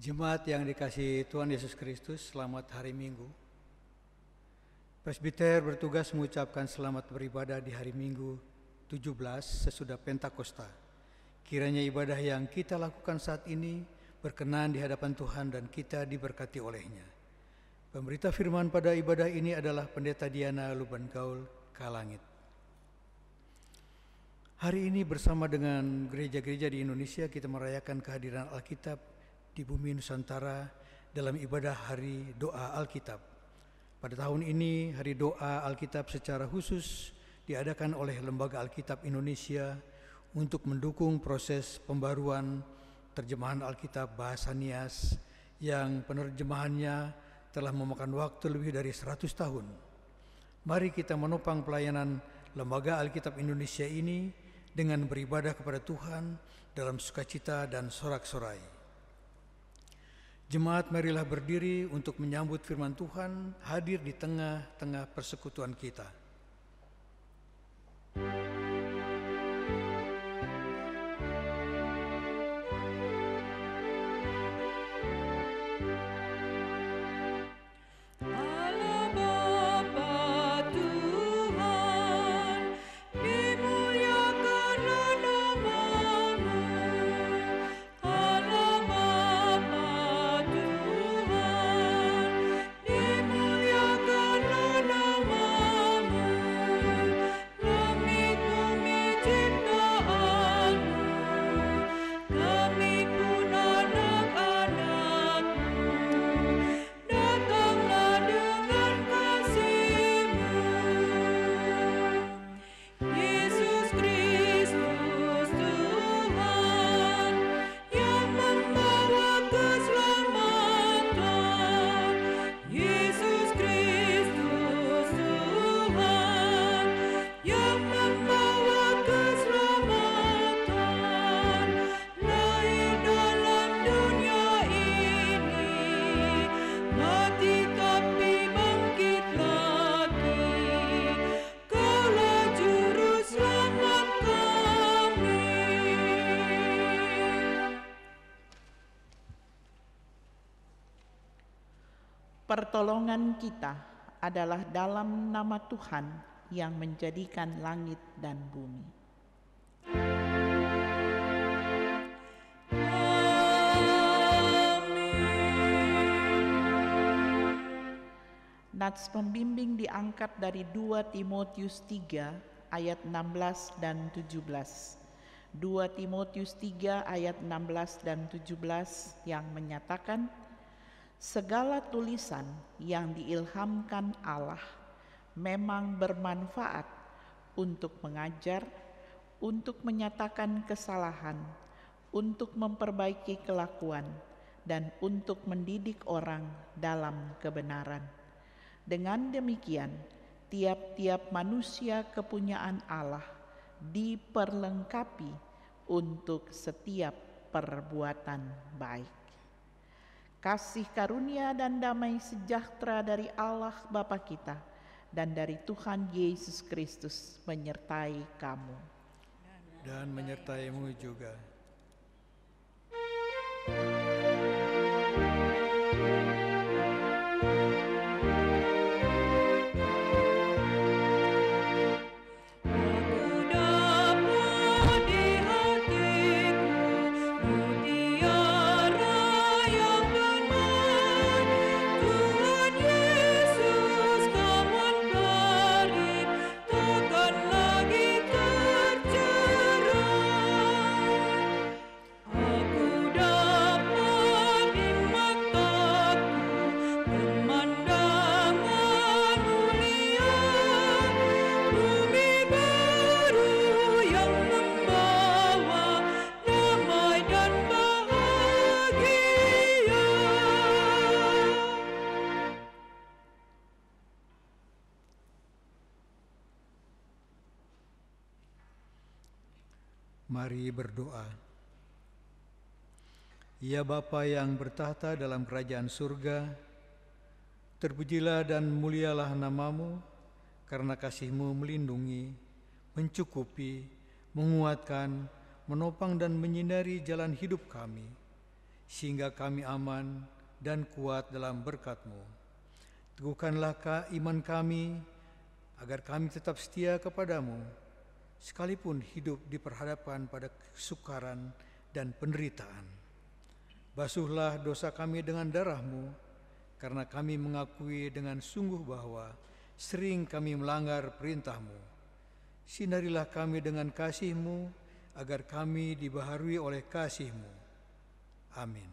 Jemaat yang dikasihi Tuhan Yesus Kristus, selamat hari Minggu. Presbiter bertugas mengucapkan selamat beribadah di hari Minggu 17 sesudah Pentakosta. Kiranya ibadah yang kita lakukan saat ini berkenan di hadapan Tuhan dan kita diberkati olehnya. Pemberita firman pada ibadah ini adalah Pendeta Diana Luban Gaul Kalangit. Hari ini bersama dengan gereja-gereja di Indonesia kita merayakan kehadiran Alkitab di bumi Nusantara dalam ibadah Hari Doa Alkitab. Pada tahun ini, Hari Doa Alkitab secara khusus diadakan oleh Lembaga Alkitab Indonesia untuk mendukung proses pembaruan terjemahan Alkitab bahasa Nias yang penerjemahannya telah memakan waktu lebih dari 100 tahun. Mari kita menopang pelayanan Lembaga Alkitab Indonesia ini dengan beribadah kepada Tuhan dalam sukacita dan sorak-sorai. Jemaat, marilah berdiri untuk menyambut firman Tuhan hadir di tengah-tengah persekutuan kita. Pertolongan kita adalah dalam nama Tuhan yang menjadikan langit dan bumi. Nats pembimbing diangkat dari 2 Timotius 3 ayat 16 dan 17. 2 Timotius 3 ayat 16 dan 17 yang menyatakan, segala tulisan yang diilhamkan Allah memang bermanfaat untuk mengajar, untuk menyatakan kesalahan, untuk memperbaiki kelakuan, dan untuk mendidik orang dalam kebenaran. Dengan demikian, tiap-tiap manusia kepunyaan Allah diperlengkapi untuk setiap perbuatan baik. Kasih karunia dan damai sejahtera dari Allah Bapa kita dan dari Tuhan Yesus Kristus menyertai kamu. Dan menyertaimu juga. Mari berdoa. Ya Bapa yang bertahta dalam kerajaan surga, terpujilah dan mulialah namamu, karena kasih-Mu melindungi, mencukupi, menguatkan, menopang dan menyinari jalan hidup kami. sehingga kami aman dan kuat dalam berkat-Mu. Teguhkanlah iman kami, agar kami tetap setia kepadamu, sekalipun hidup diperhadapkan pada kesukaran dan penderitaan. Basuhlah dosa kami dengan darah-Mu, karena kami mengakui dengan sungguh bahwa sering kami melanggar perintah-Mu. Sinarilah kami dengan kasih-Mu, agar kami dibaharui oleh kasih-Mu. Amin.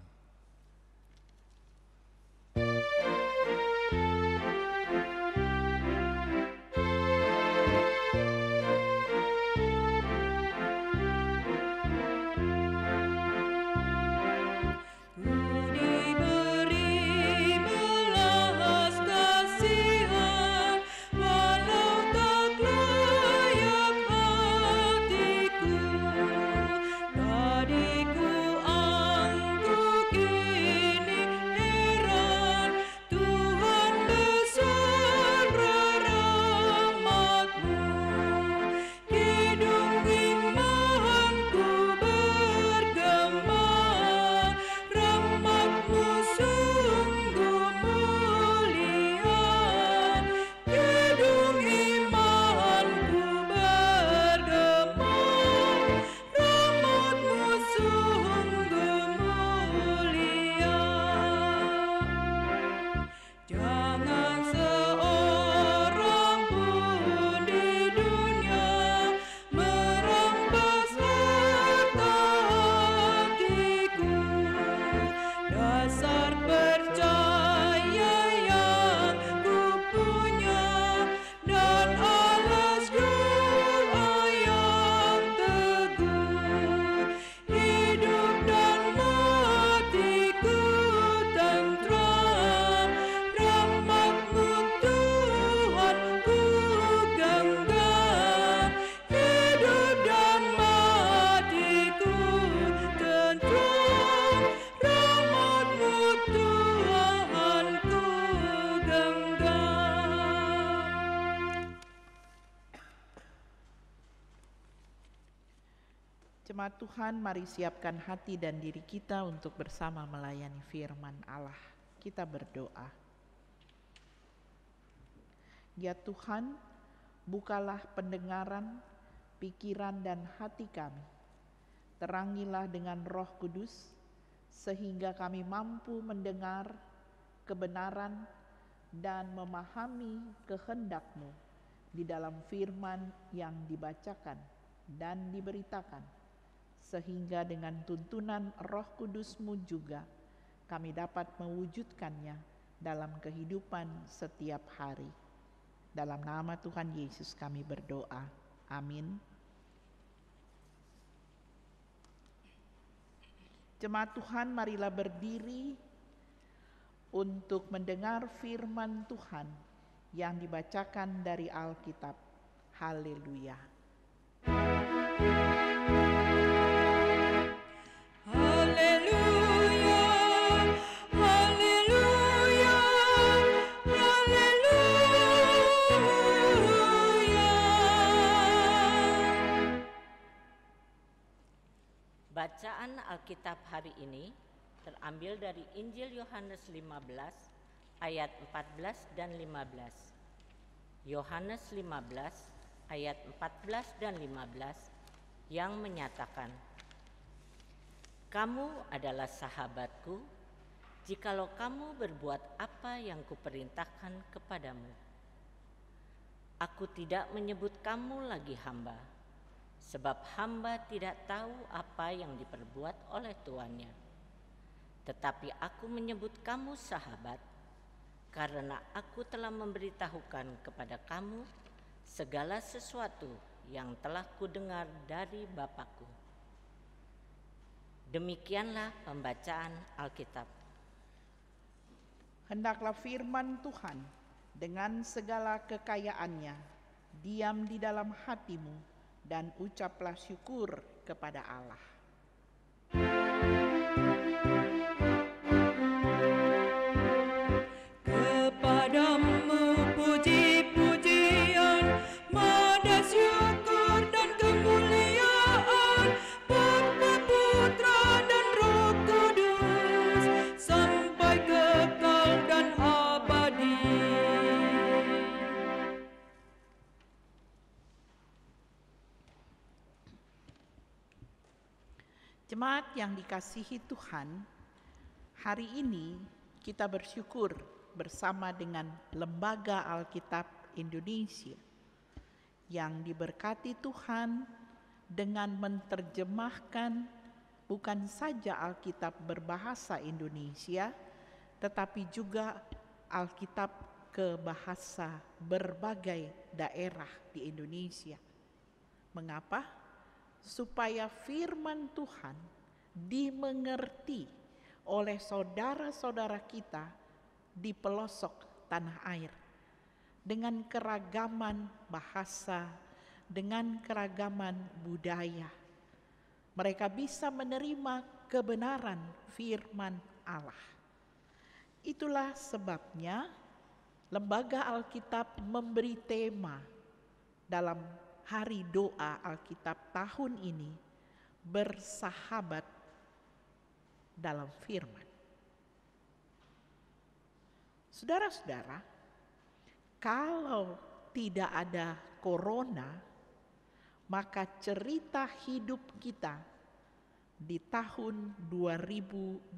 Jemaat Tuhan, mari siapkan hati dan diri kita untuk bersama melayani firman Allah. Kita berdoa. Ya Tuhan, bukalah pendengaran, pikiran dan hati kami. Terangilah dengan Roh Kudus, sehingga kami mampu mendengar kebenaran dan memahami kehendak-Mu di dalam firman yang dibacakan dan diberitakan. Sehingga dengan tuntunan Roh Kudus-Mu juga kami dapat mewujudkannya dalam kehidupan setiap hari. Dalam nama Tuhan Yesus kami berdoa. Amin. Jemaat Tuhan, marilah berdiri untuk mendengar firman Tuhan yang dibacakan dari Alkitab. Haleluya. Bacaan Alkitab hari ini terambil dari Injil Yohanes 15 ayat 14 dan 15. Yohanes 15 ayat 14 dan 15 yang menyatakan, "Kamu adalah sahabatku jikalau kamu berbuat apa yang kuperintahkan kepadamu. Aku tidak menyebut kamu lagi hamba, sebab hamba tidak tahu apa yang diperbuat oleh tuannya. Tetapi aku menyebut kamu sahabat, karena aku telah memberitahukan kepada kamu segala sesuatu yang telah kudengar dari Bapa-Ku." Demikianlah pembacaan Alkitab. Hendaklah firman Tuhan dengan segala kekayaannya diam di dalam hatimu, dan ucaplah syukur kepada Allah. Kepadamu puji-pujian, mada syukur dan kemuliaan, Bapa, Putra dan Roh Kudus, Jemaat yang dikasihi Tuhan, hari ini kita bersyukur bersama dengan Lembaga Alkitab Indonesia yang diberkati Tuhan dengan menerjemahkan bukan saja Alkitab berbahasa Indonesia, tetapi juga Alkitab ke bahasa berbagai daerah di Indonesia. Mengapa? Supaya firman Tuhan dimengerti oleh saudara-saudara kita di pelosok tanah air dengan keragaman bahasa, dengan keragaman budaya. Mereka bisa menerima kebenaran firman Allah. Itulah sebabnya Lembaga Alkitab memberi tema dalam Hari Doa Alkitab tahun ini, bersahabat dalam firman. Saudara-saudara, kalau tidak ada corona, maka cerita hidup kita di tahun 2020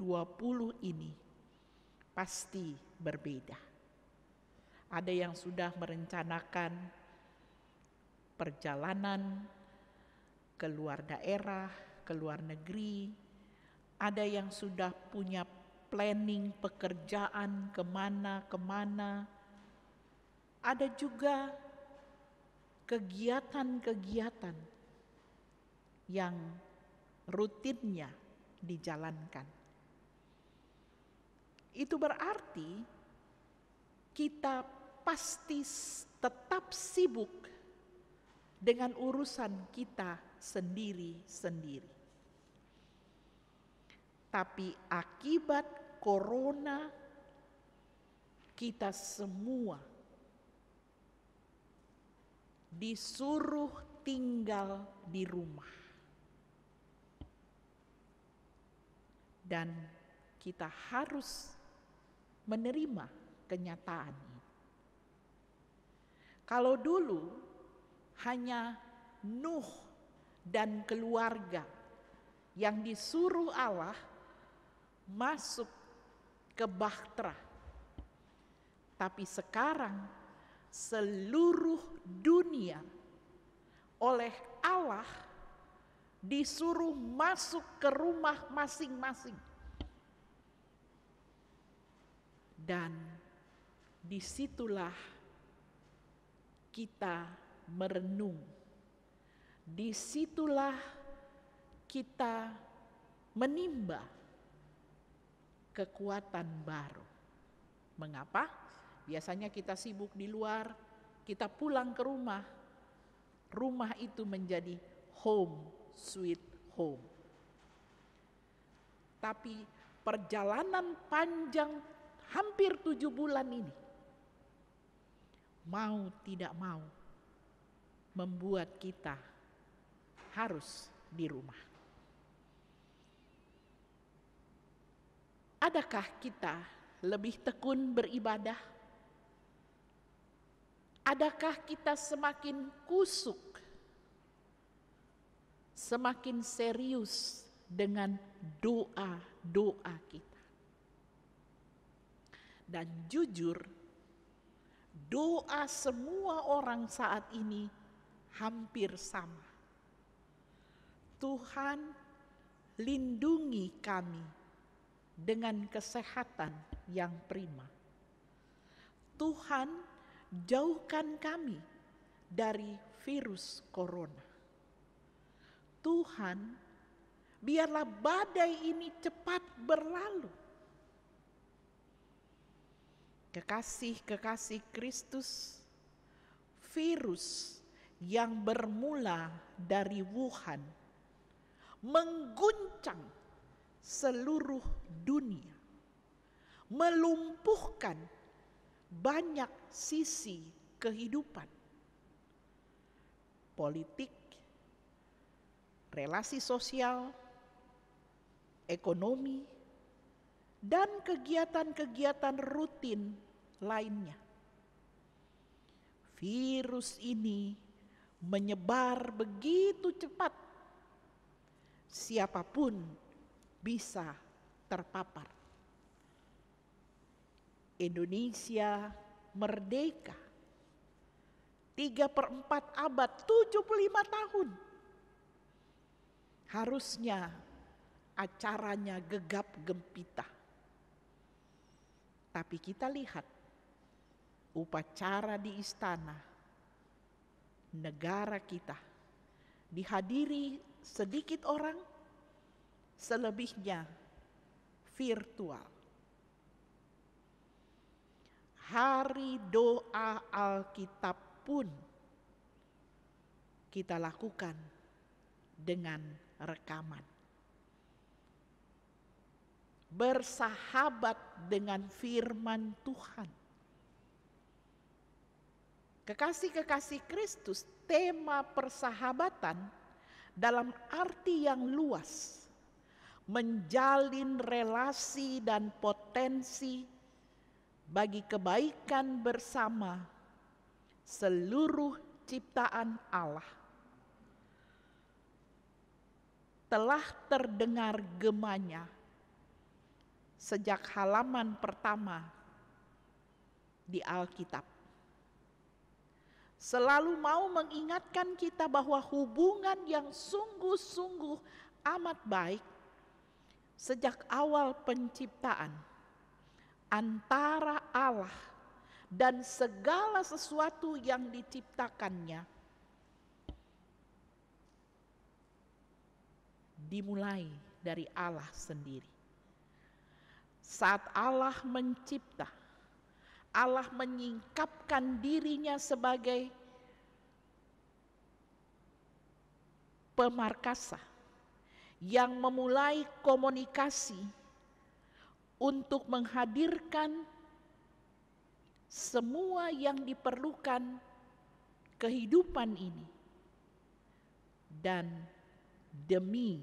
ini pasti berbeda. Ada yang sudah merencanakan perjalanan ke luar daerah, ke luar negeri. Ada yang sudah punya planning pekerjaan kemana-kemana. Ada juga kegiatan-kegiatan yang rutinnya dijalankan. Itu berarti kita pasti tetap sibuk dengan urusan kita sendiri-sendiri. Tapi akibat corona, kita semua disuruh tinggal di rumah. Dan kita harus menerima kenyataan ini. Kalau dulu hanya Nuh dan keluarga yang disuruh Allah masuk ke bahtera, tapi sekarang seluruh dunia oleh Allah disuruh masuk ke rumah masing-masing. Dan disitulah kita merenung. Disitulah kita menimba kekuatan baru. Mengapa? Biasanya kita sibuk di luar, kita pulang ke rumah. Rumah itu menjadi home, sweet home. Tapi perjalanan panjang hampir 7 bulan ini, mau tidak mau, membuat kita harus di rumah. Adakah kita lebih tekun beribadah? Adakah kita semakin kusuk, semakin serius dengan doa-doa kita? Dan jujur, doa semua orang saat ini hampir sama. Tuhan, lindungi kami dengan kesehatan yang prima. Tuhan, jauhkan kami dari virus corona. Tuhan, biarlah badai ini cepat berlalu. Kekasih-kekasih Kristus, virus yang bermula dari Wuhan mengguncang seluruh dunia, melumpuhkan banyak sisi kehidupan, politik, relasi sosial, ekonomi, dan kegiatan-kegiatan rutin lainnya. Virus ini menyebar begitu cepat siapapun bisa terpapar. Indonesia merdeka 3/4 abad, 75 tahun. Harusnya acaranya gegap gempita. Tapi kita lihat upacara di istana negara kita dihadiri sedikit orang, selebihnya virtual. Hari doa Alkitab pun kita lakukan dengan rekaman. Bersahabat dengan firman Tuhan. Kekasih-kekasih Kristus, tema persahabatan dalam arti yang luas, menjalin relasi dan potensi bagi kebaikan bersama seluruh ciptaan Allah. Telah terdengar gemanya sejak halaman pertama di Alkitab. Selalu mau mengingatkan kita bahwa hubungan yang sungguh-sungguh amat baik sejak awal penciptaan antara Allah dan segala sesuatu yang diciptakannya dimulai dari Allah sendiri. Saat Allah mencipta, Allah menyingkapkan dirinya sebagai pemarkasa yang memulai komunikasi untuk menghadirkan semua yang diperlukan kehidupan ini, dan demi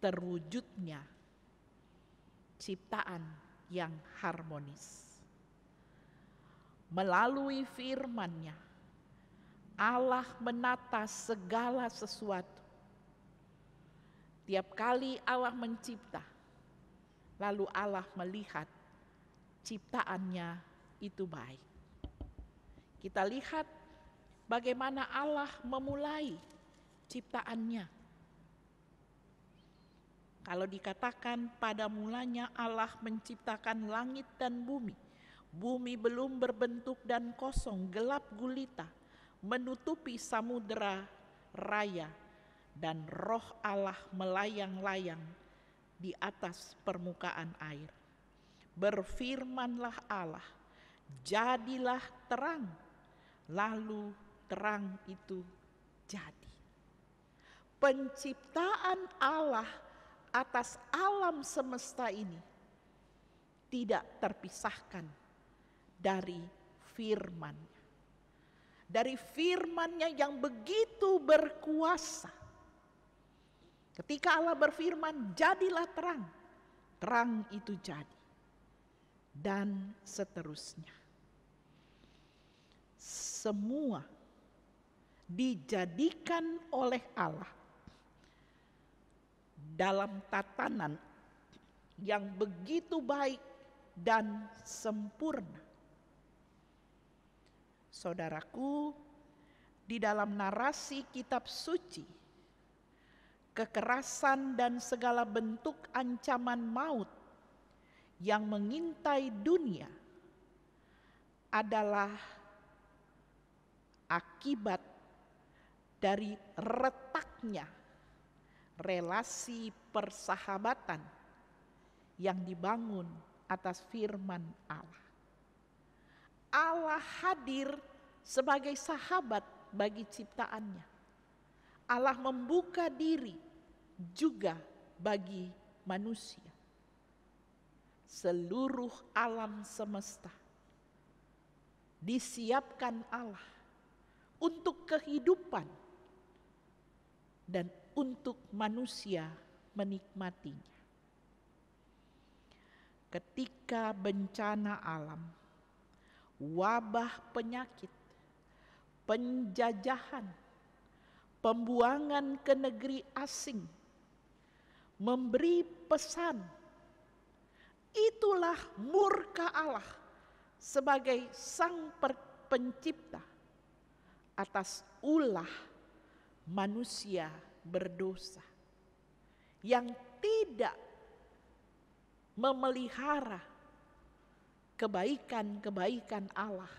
terwujudnya ciptaan yang harmonis. Melalui firman-Nya, Allah menata segala sesuatu. Tiap kali Allah mencipta, lalu Allah melihat ciptaannya itu baik. Kita lihat bagaimana Allah memulai ciptaannya. Kalau dikatakan pada mulanya Allah menciptakan langit dan bumi, bumi belum berbentuk dan kosong, gelap gulita, menutupi samudera raya, dan roh Allah melayang-layang di atas permukaan air. Berfirmanlah Allah, jadilah terang, lalu terang itu jadi. Penciptaan Allah atas alam semesta ini tidak terpisahkan dari firman-Nya. Dari firman-Nya yang begitu berkuasa. Ketika Allah berfirman, jadilah terang, terang itu jadi. Dan seterusnya. Semua dijadikan oleh Allah dalam tatanan yang begitu baik dan sempurna. Saudaraku, di dalam narasi kitab suci, kekerasan dan segala bentuk ancaman maut yang mengintai dunia adalah akibat dari retaknya relasi persahabatan yang dibangun atas firman Allah. Allah hadir sebagai sahabat bagi ciptaannya. Allah membuka diri juga bagi manusia. Seluruh alam semesta disiapkan Allah untuk kehidupan dan untuk manusia menikmatinya. Ketika bencana alam, wabah penyakit, penjajahan, pembuangan ke negeri asing, memberi pesan. Itulah murka Allah sebagai sang pencipta atas ulah manusia berdosa yang tidak memelihara kebaikan-kebaikan Allah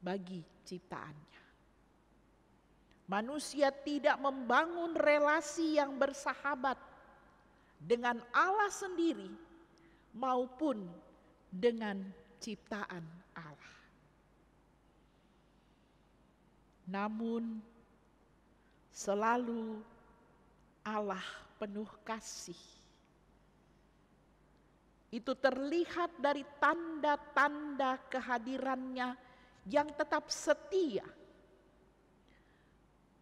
bagi ciptaannya. Manusia tidak membangun relasi yang bersahabat dengan Allah sendiri maupun dengan ciptaan Allah. Namun selalu Allah penuh kasih. Itu terlihat dari tanda-tanda kehadirannya yang tetap setia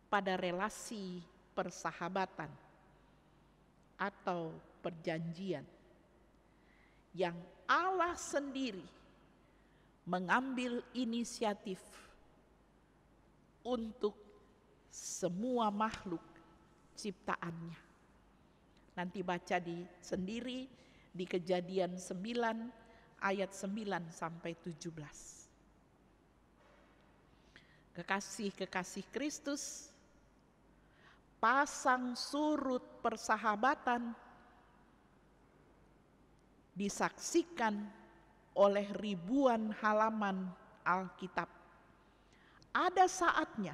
pada relasi persahabatan atau perjanjian yang Allah sendiri mengambil inisiatif untuk semua makhluk ciptaannya. Nanti baca sendiri di Kejadian 9 ayat 9 sampai 17. Kekasih-kekasih Kristus, pasang surut persahabatan disaksikan oleh ribuan halaman Alkitab. Ada saatnya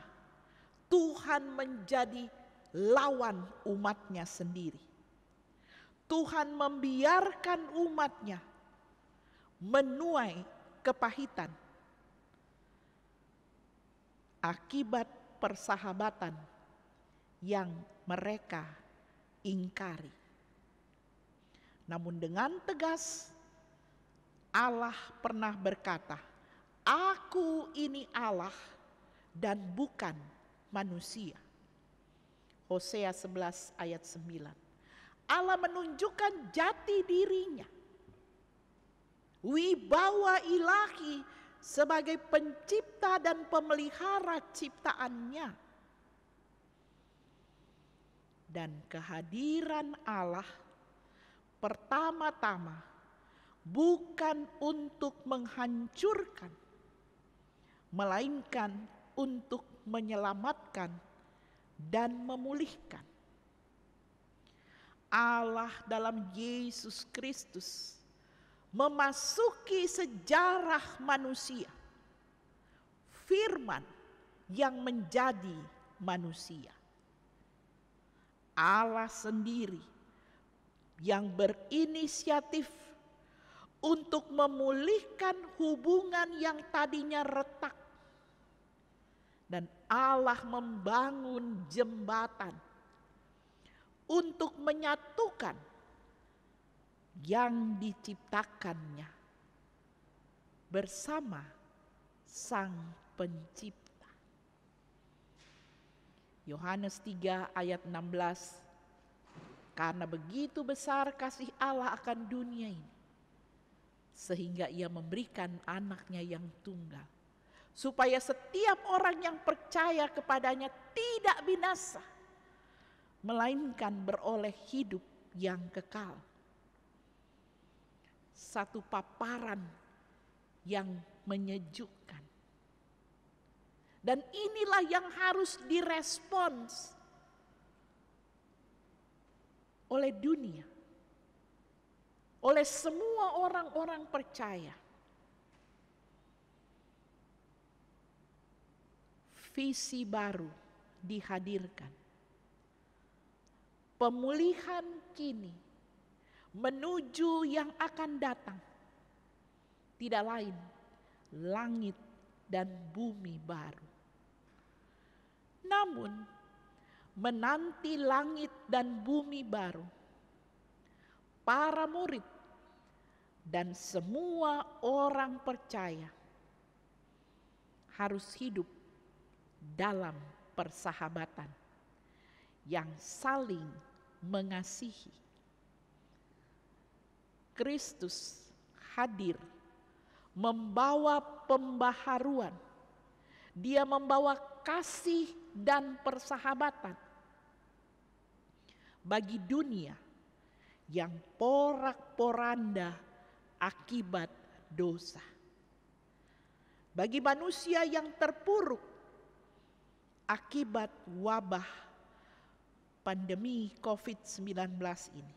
Tuhan menjadi lawan umatnya sendiri. Tuhan membiarkan umatnya menuai kepahitan akibat persahabatan yang mereka ingkari. Namun dengan tegas Allah pernah berkata, "Aku ini Allah dan bukan manusia." Hosea 11 ayat 9. Allah menunjukkan jati dirinya, wibawa ilahi sebagai pencipta dan pemelihara ciptaannya. Dan kehadiran Allah pertama-tama bukan untuk menghancurkan, melainkan untuk menyelamatkan dan memulihkan. Allah dalam Yesus Kristus memasuki sejarah manusia. Firman yang menjadi manusia. Allah sendiri yang berinisiatif untuk memulihkan hubungan yang tadinya retak. Dan Allah membangun jembatan untuk menyatukan yang diciptakannya bersama Sang Pencipta. Yohanes 3 ayat 16, karena begitu besar kasih Allah akan dunia ini, sehingga ia memberikan anaknya yang tunggal, supaya setiap orang yang percaya kepadanya tidak binasa, melainkan beroleh hidup yang kekal. Satu paparan yang menyejukkan. Dan inilah yang harus direspons oleh dunia, oleh semua orang-orang percaya. Visi baru dihadirkan. Pemulihan kini menuju yang akan datang. Tidak lain, langit dan bumi baru. Namun, menanti langit dan bumi baru, para murid dan semua orang percaya harus hidup dalam persahabatan yang saling mengasihi. Kristus hadir membawa pembaharuan. Dia membawa kasih dan persahabatan. bagi dunia yang porak-poranda akibat dosa. Bagi manusia yang terpuruk akibat wabah pandemi COVID-19 ini.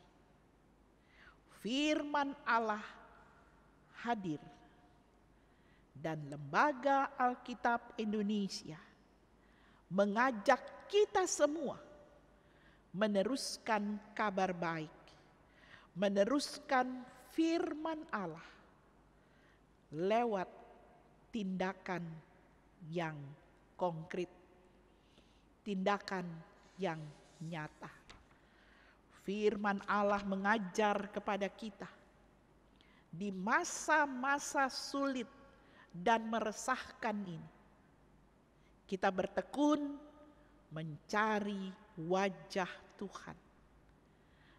Firman Allah hadir dan Lembaga Alkitab Indonesia mengajak kita semua meneruskan kabar baik, meneruskan firman Allah lewat tindakan yang konkret, tindakan yang nyata. Firman Allah mengajar kepada kita di masa-masa sulit dan meresahkan ini, kita bertekun mencari wajah Tuhan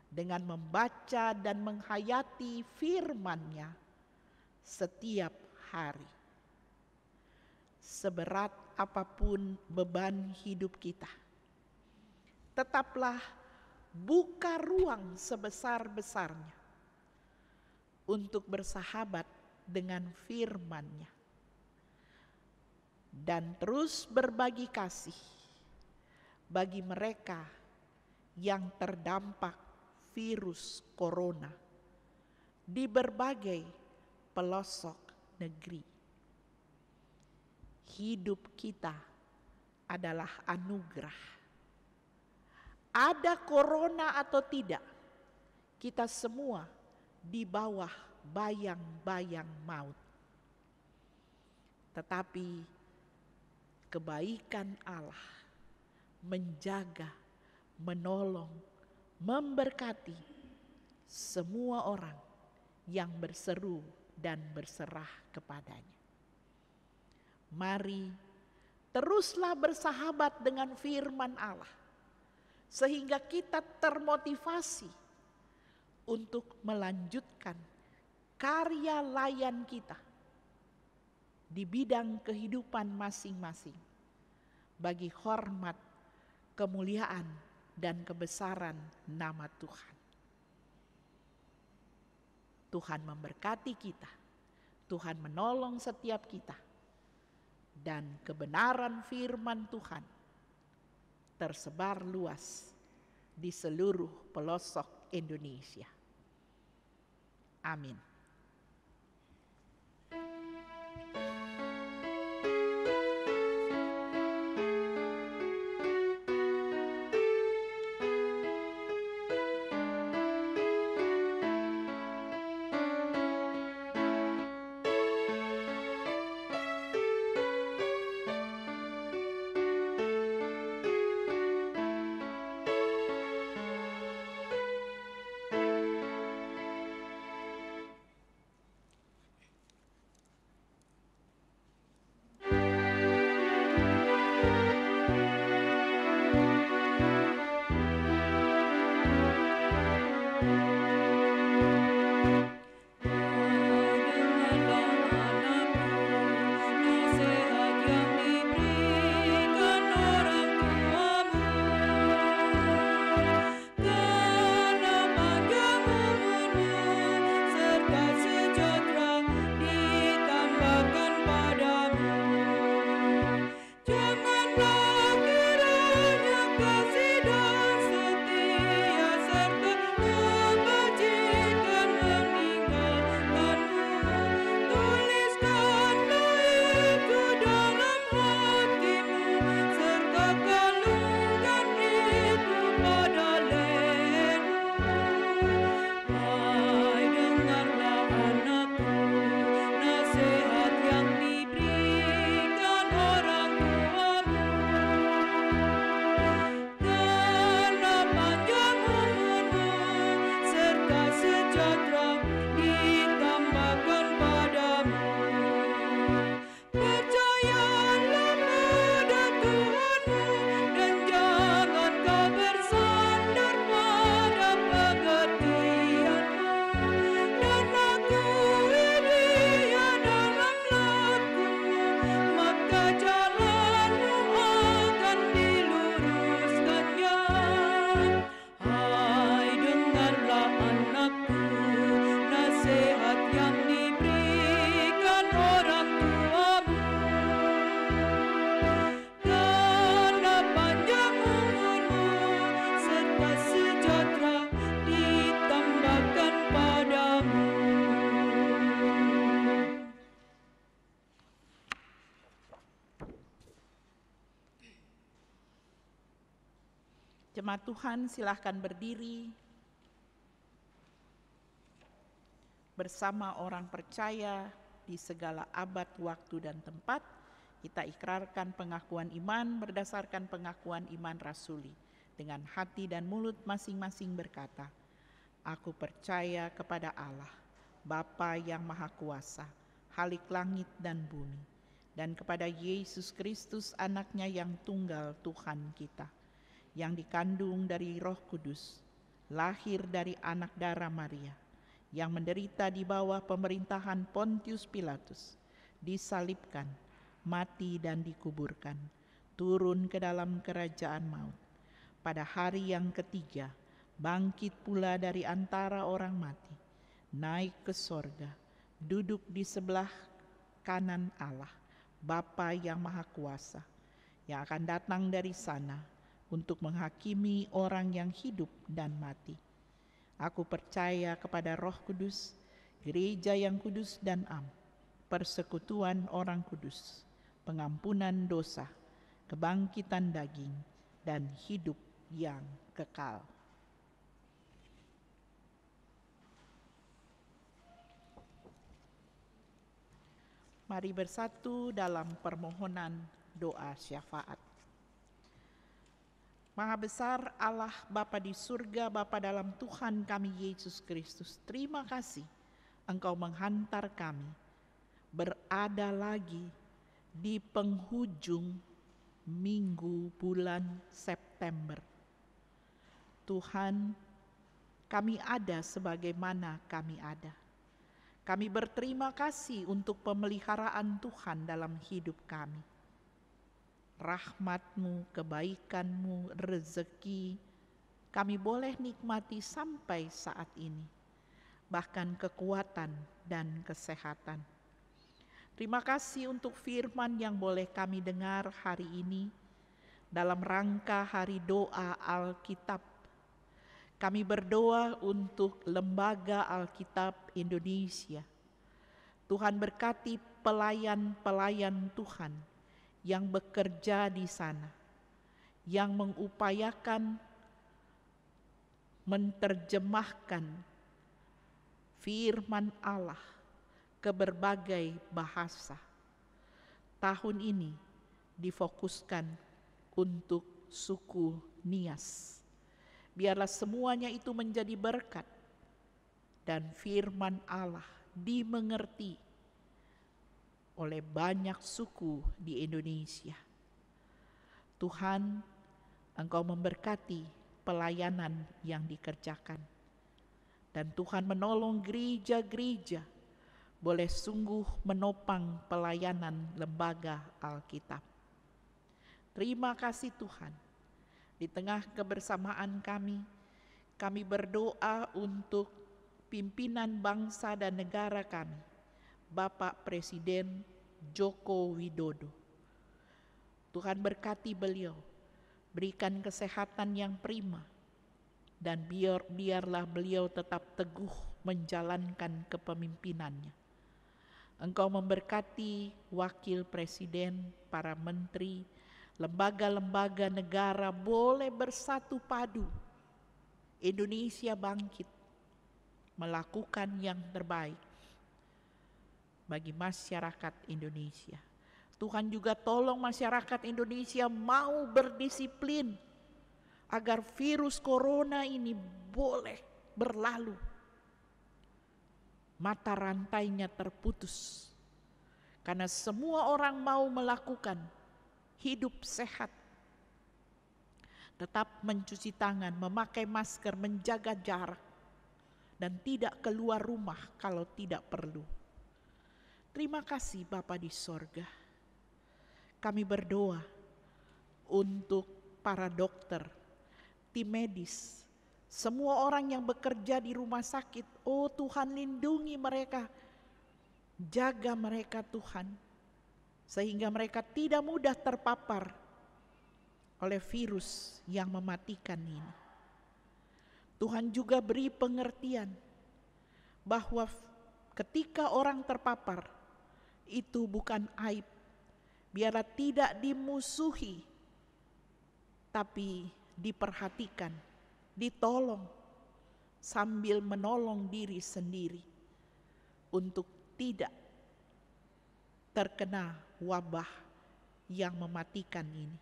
dengan membaca dan menghayati firman-Nya setiap hari. Seberat apapun beban hidup kita, tetaplah buka ruang sebesar-besarnya untuk bersahabat dengan firman-Nya dan terus berbagi kasih bagi mereka yang terdampak virus corona di berbagai pelosok negeri. Hidup kita adalah anugerah. Ada corona atau tidak, kita semua di bawah bayang-bayang maut. Tetapi kebaikan Allah menjaga, menolong, memberkati semua orang yang berseru dan berserah kepadanya. Mari teruslah bersahabat dengan firman Allah, sehingga kita termotivasi untuk melanjutkan karya layan kita di bidang kehidupan masing-masing bagi hormat, kemuliaan, dan kebesaran nama Tuhan. Tuhan memberkati kita, Tuhan menolong setiap kita, dan kebenaran firman Tuhan tersebar luas di seluruh pelosok Indonesia. Amin. Jemaat Tuhan, silahkan berdiri. Bersama orang percaya di segala abad, waktu, dan tempat, kita ikrarkan pengakuan iman berdasarkan pengakuan iman rasuli. Dengan hati dan mulut masing-masing berkata, "Aku percaya kepada Allah, Bapa yang Maha Kuasa, Khalik langit dan bumi, dan kepada Yesus Kristus anaknya yang tunggal Tuhan kita, yang dikandung dari Roh Kudus, lahir dari anak darah Maria, yang menderita di bawah pemerintahan Pontius Pilatus, disalibkan, mati dan dikuburkan, turun ke dalam kerajaan maut. Pada hari yang ketiga, bangkit pula dari antara orang mati, naik ke sorga, duduk di sebelah kanan Allah, Bapa yang Maha Kuasa, yang akan datang dari sana untuk menghakimi orang yang hidup dan mati. Aku percaya kepada Roh Kudus, gereja yang kudus dan am, persekutuan orang kudus, pengampunan dosa, kebangkitan daging, dan hidup yang kekal." Mari bersatu dalam permohonan doa syafaat. Maha besar Allah Bapa di surga, Bapa dalam Tuhan kami Yesus Kristus, terima kasih Engkau menghantar kami berada lagi di penghujung minggu bulan September. Tuhan, kami ada sebagaimana kami ada. Kami berterima kasih untuk pemeliharaan Tuhan dalam hidup kami. Rahmat-Mu, kebaikan-Mu, rezeki, kami boleh nikmati sampai saat ini. Bahkan kekuatan dan kesehatan. Terima kasih untuk firman yang boleh kami dengar hari ini dalam rangka Hari Doa Alkitab. Kami berdoa untuk Lembaga Alkitab Indonesia. Tuhan berkati pelayan-pelayan Tuhan yang bekerja di sana, yang mengupayakan menerjemahkan firman Allah ke berbagai bahasa. Tahun ini difokuskan untuk suku Nias. Biarlah semuanya itu menjadi berkat dan firman Allah dimengerti oleh banyak suku di Indonesia. Tuhan, Engkau memberkati pelayanan yang dikerjakan. Dan Tuhan menolong gereja-gereja boleh sungguh menopang pelayanan lembaga Alkitab. Terima kasih Tuhan. Di tengah kebersamaan kami berdoa untuk pimpinan bangsa dan negara kami, Bapak Presiden Joko Widodo. Tuhan berkati beliau, berikan kesehatan yang prima, dan biarlah beliau tetap teguh menjalankan kepemimpinannya. Engkau memberkati wakil presiden, para menteri, lembaga-lembaga negara boleh bersatu padu. Indonesia bangkit, melakukan yang terbaik bagi masyarakat Indonesia. Tuhan juga tolong masyarakat Indonesia mau berdisiplin agar virus corona ini boleh berlalu. Mata rantainya terputus. Karena semua orang mau melakukan hidup sehat. Tetap mencuci tangan, memakai masker, menjaga jarak. Dan tidak keluar rumah kalau tidak perlu. Terima kasih Bapa di sorga. Kami berdoa untuk para dokter, tim medis, semua orang yang bekerja di rumah sakit. Oh Tuhan, lindungi mereka, jaga mereka Tuhan, sehingga mereka tidak mudah terpapar oleh virus yang mematikan ini. Tuhan juga beri pengertian bahwa ketika orang terpapar, itu bukan aib. Biarlah tidak dimusuhi, tapi diperhatikan, ditolong, sambil menolong diri sendiri untuk tidak terkena wabah yang mematikan ini.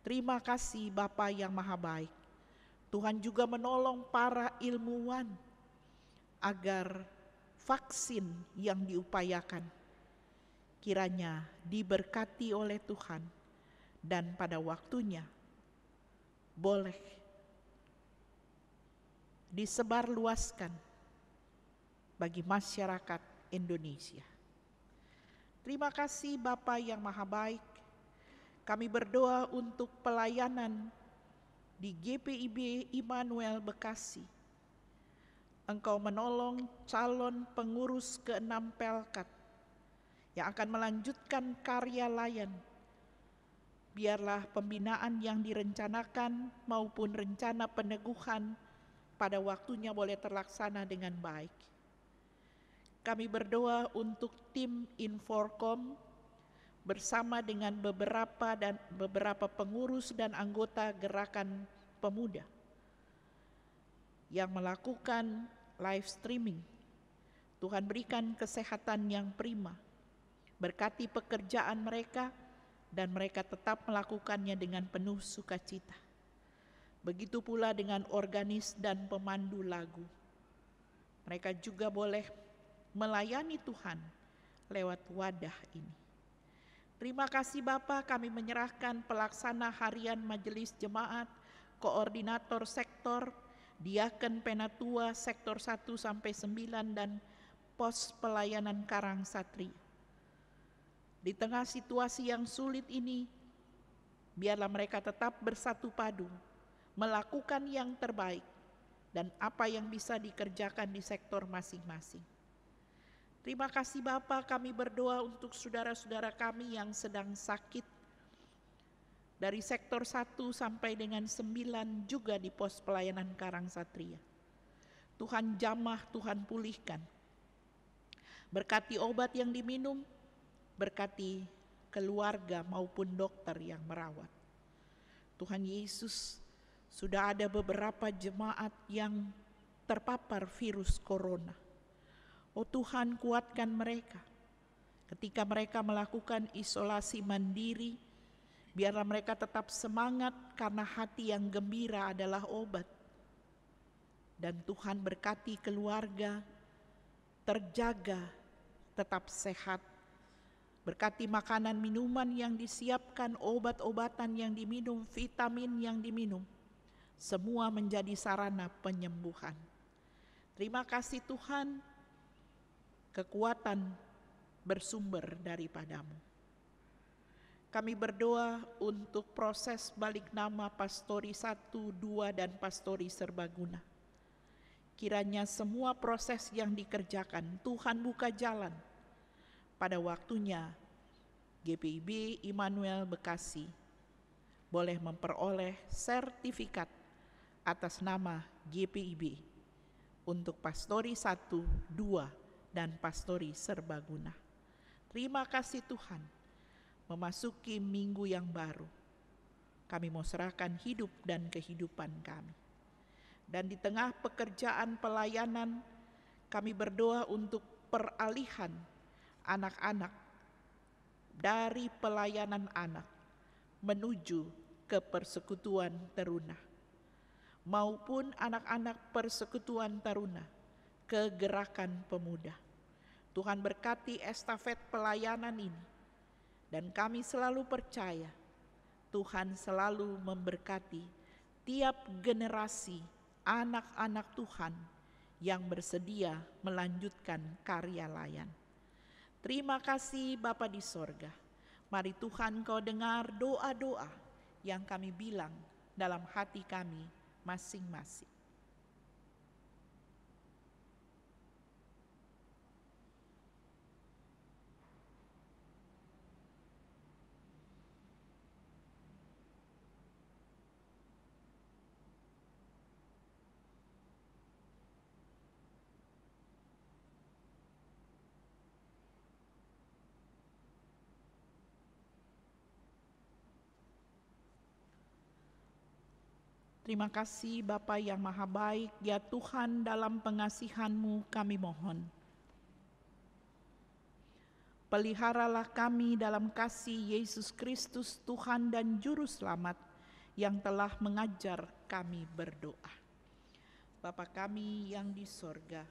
Terima kasih Bapa yang Maha Baik. Tuhan juga menolong para ilmuwan agar vaksin yang diupayakan kiranya diberkati oleh Tuhan dan pada waktunya boleh disebarluaskan bagi masyarakat Indonesia. Terima kasih Bapa yang Maha Baik. Kami berdoa untuk pelayanan di GPIB Immanuel Bekasi. Engkau menolong calon pengurus ke-6 Pelkat yang akan melanjutkan karya layan. Biarlah pembinaan yang direncanakan maupun rencana peneguhan pada waktunya boleh terlaksana dengan baik. Kami berdoa untuk tim Inforkom bersama dengan beberapa pengurus dan anggota gerakan pemuda yang melakukan live streaming. Tuhan berikan kesehatan yang prima, berkati pekerjaan mereka, dan mereka tetap melakukannya dengan penuh sukacita. Begitu pula dengan organis dan pemandu lagu. Mereka juga boleh melayani Tuhan lewat wadah ini. Terima kasih Bapa, kami menyerahkan pelaksana harian majelis jemaat, koordinator sektor, diaken penatua sektor 1 sampai 9 dan pos pelayanan Karang Satria. Di tengah situasi yang sulit ini, biarlah mereka tetap bersatu padu, melakukan yang terbaik dan apa yang bisa dikerjakan di sektor masing-masing. Terima kasih Bapa, kami berdoa untuk saudara-saudara kami yang sedang sakit dari sektor 1 sampai dengan 9 juga di pos pelayanan Karang Satria. Tuhan jamah, Tuhan pulihkan. Berkati obat yang diminum, berkati keluarga maupun dokter yang merawat. Tuhan Yesus, sudah ada beberapa jemaat yang terpapar virus corona. Oh Tuhan, kuatkan mereka. Ketika mereka melakukan isolasi mandiri, biarlah mereka tetap semangat karena hati yang gembira adalah obat. Dan Tuhan berkati keluarga, terjaga, tetap sehat. Berkati makanan minuman yang disiapkan, obat-obatan yang diminum, vitamin yang diminum. Semua menjadi sarana penyembuhan. Terima kasih Tuhan, kekuatan bersumber daripadamu. Kami berdoa untuk proses balik nama Pastori 1, 2, dan Pastori Serbaguna. Kiranya semua proses yang dikerjakan, Tuhan buka jalan. Pada waktunya, GPIB Immanuel Bekasi boleh memperoleh sertifikat atas nama GPIB untuk Pastori 1, 2, dan Pastori Serbaguna. Terima kasih Tuhan, memasuki minggu yang baru. Kami mau serahkan hidup dan kehidupan kami. Dan di tengah pekerjaan pelayanan, kami berdoa untuk peralihan anak-anak dari pelayanan anak menuju ke persekutuan teruna, maupun anak-anak persekutuan taruna ke gerakan pemuda. Tuhan berkati estafet pelayanan ini, dan kami selalu percaya Tuhan selalu memberkati tiap generasi anak-anak Tuhan yang bersedia melanjutkan karya layan. Terima kasih Bapa di sorga. Mari Tuhan Kau dengar doa-doa yang kami bilang dalam hati kami masing-masing. Terima kasih Bapa yang Maha Baik, ya Tuhan, dalam pengasihan-Mu kami mohon. Peliharalah kami dalam kasih Yesus Kristus Tuhan dan Juru Selamat yang telah mengajar kami berdoa. Bapa kami yang di sorga,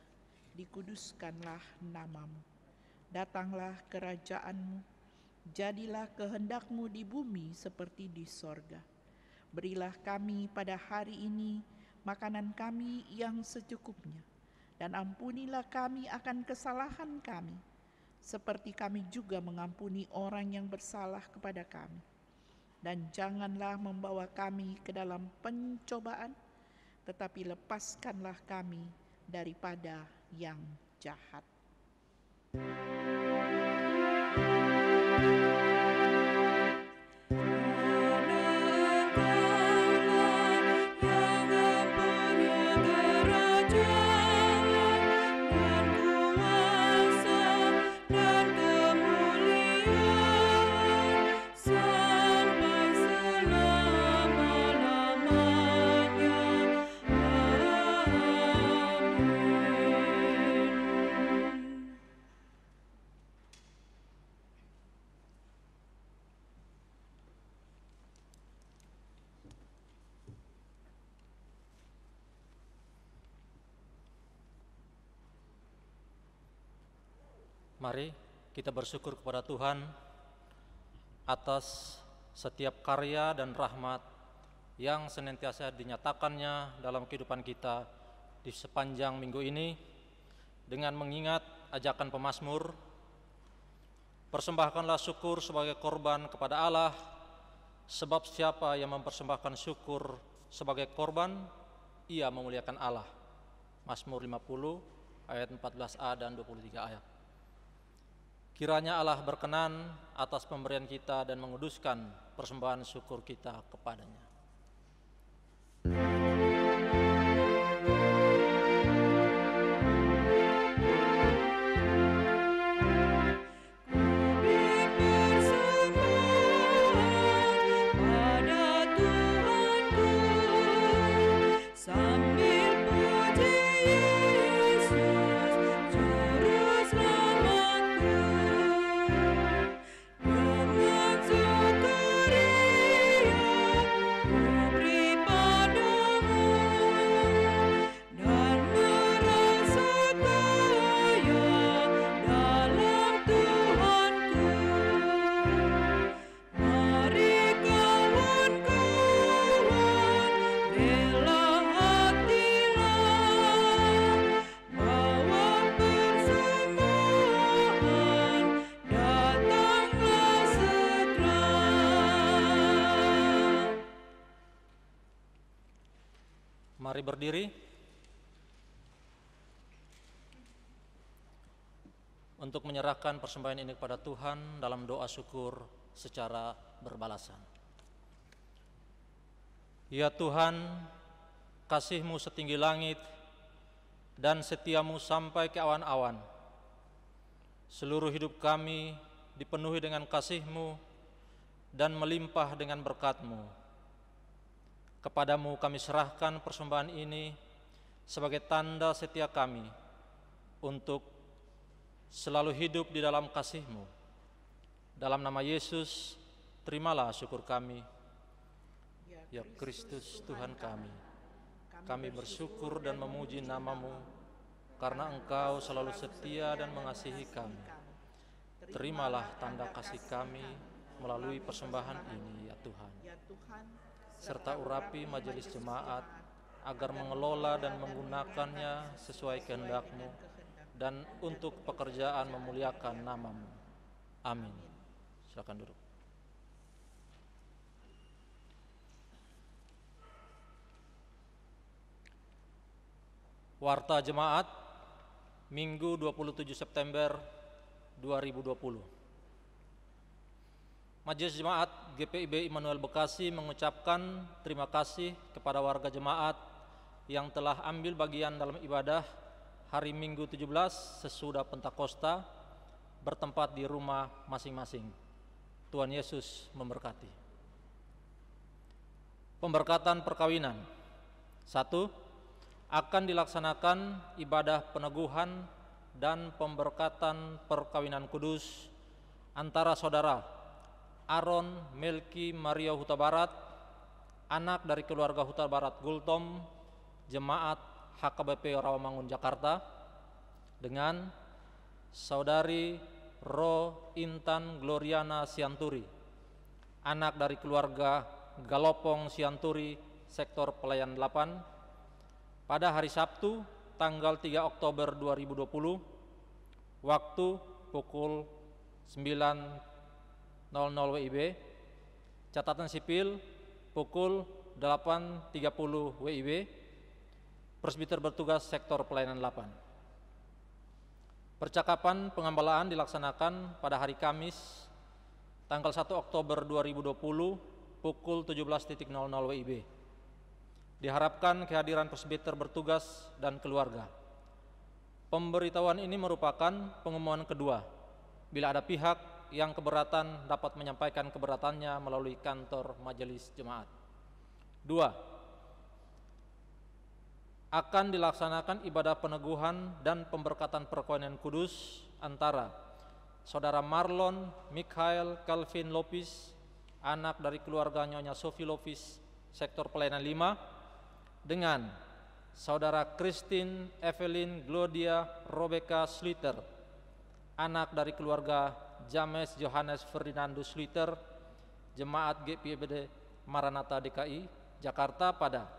dikuduskanlah nama-Mu. Datanglah kerajaan-Mu, jadilah kehendak-Mu di bumi seperti di sorga. Berilah kami pada hari ini makanan kami yang secukupnya, dan ampunilah kami akan kesalahan kami, seperti kami juga mengampuni orang yang bersalah kepada kami. Dan janganlah membawa kami ke dalam pencobaan, tetapi lepaskanlah kami daripada yang jahat. Mari kita bersyukur kepada Tuhan atas setiap karya dan rahmat yang senantiasa dinyatakannya dalam kehidupan kita di sepanjang minggu ini, dengan mengingat ajakan pemazmur, persembahkanlah syukur sebagai korban kepada Allah, sebab siapa yang mempersembahkan syukur sebagai korban, ia memuliakan Allah. Mazmur 50 ayat 14a dan 23 ayat. Kiranya Allah berkenan atas pemberian kita dan menguduskan persembahan syukur kita kepadanya. Mari berdiri untuk menyerahkan persembahan ini kepada Tuhan dalam doa syukur secara berbalasan. Ya Tuhan, kasih-Mu setinggi langit dan setia-Mu sampai ke awan-awan. Seluruh hidup kami dipenuhi dengan kasih-Mu dan melimpah dengan berkat-Mu. Kepadamu kami serahkan persembahan ini sebagai tanda setia kami untuk selalu hidup di dalam kasih-Mu. Dalam nama Yesus, terimalah syukur kami. Ya Kristus Tuhan kami bersyukur dan memuji nama-Mu karena Engkau selalu setia dan mengasihi kami. Terimalah tanda kasih kami melalui persembahan ini, ya Tuhan. Serta urapi majelis jemaat agar mengelola dan menggunakannya sesuai kehendak-Mu dan untuk pekerjaan memuliakan nama-Mu. Amin. Silakan duduk. Warta Jemaat Minggu 27 September 2020. Majelis Jemaat GPIB Immanuel Bekasi mengucapkan terima kasih kepada warga jemaat yang telah ambil bagian dalam ibadah hari Minggu 17 sesudah Pentakosta bertempat di rumah masing-masing. Tuhan Yesus memberkati. Pemberkatan perkawinan. 1. Akan dilaksanakan ibadah peneguhan dan pemberkatan perkawinan kudus antara saudara Aaron Melki Maria Huta Barat, anak dari keluarga Huta Barat Gultom, Jemaat HKBP Rawamangun Jakarta, dengan saudari Ro Intan Gloriana Sianturi, anak dari keluarga Galopong Sianturi, sektor pelayan 8, pada hari Sabtu tanggal 3 Oktober 2020, waktu pukul 9.00 WIB, catatan sipil pukul 8.30 WIB, presbiter bertugas sektor pelayanan 8. Percakapan pengambalaan dilaksanakan pada hari Kamis tanggal 1 Oktober 2020 pukul 17.00 WIB. Diharapkan kehadiran presbiter bertugas dan keluarga. Pemberitahuan ini merupakan pengumuman kedua. Bila ada pihak yang keberatan dapat menyampaikan keberatannya melalui kantor majelis jemaat. 2. Akan dilaksanakan ibadah peneguhan dan pemberkatan perkawinan kudus antara saudara Marlon Mikhail Calvin Lopis, anak dari keluarga Nyonya Sophie Lopis, sektor pelayanan 5, dengan saudara Christine Evelyn Glodia Rebecca Sliter, anak dari keluarga James Johannes Ferdinandus Sliter, Jemaat GPIBD Maranatha DKI, Jakarta, pada